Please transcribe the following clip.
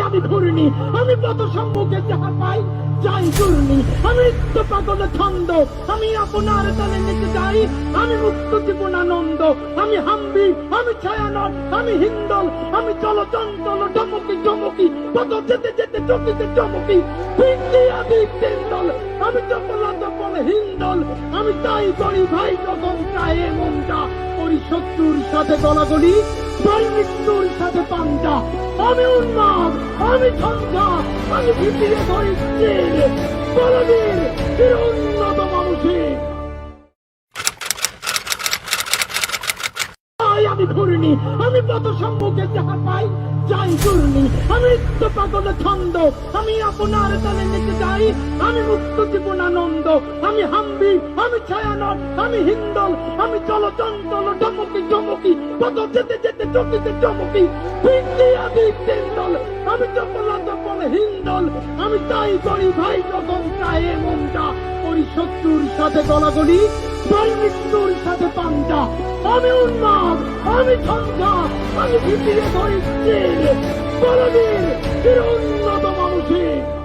আমি ঘুরিনি, আমি পথ সম্মুখে যাহা পাই যাই ঘুরনি, আমি নিত্য পাগল ছন্দ, আমি আপনার তালে নিতে যাই, আমি মুক্ত জীবনানন্দ, আমি হাম্বি, আমি ছায়ানট, আমি হিন্দল, আমি চলচঞ্চল চমকি চমকি, পথ যেতে যেতে চকিতে চমকি, ভিন্দিয়া ভিন্দল, আমি চপলা চপল হিন্দল, আমি তাই করি ভাই যখন চায়ে মনটা, করি শত্রুর সাথে গলাগলি, তাই মৃত্যুর সাথে পাঞ্জা, আমি উন্মাদ, আমি ঝঞ্ঝা, আমি ভিতরে ধরি বলবীর চির উন্নত মানুষের। আমি ঘুরিনি, আমি পথ সম্মুখে যাহা পাই যাই ঘুরনি, আমি নিত্য পাগল ছন্দ, আমি আপনার তালে নিতে যাই, আমি মুক্ত জীবনানন্দ, আমি হাম্বি, আমি ছায়ানট, আমি হিন্দল, আমি চলচঞ্চল চমকি চমকি, পথ যেতে যেতে চকিতে চমকি, ভিন্দিয়া ভিন্দল, আমি চপলা চপল হিন্দল, আমি তাই করি ভাই যখন চায়ে মনটা, করি শত্রুর সাথে গলাগলি, তাই মৃত্যুর সাথে পাঞ্জা, আমি উন্মাদ, আমি ঝঞ্ঝা, আমি ভিতরে ধরি বলবীর চির উন্নত মানুষের।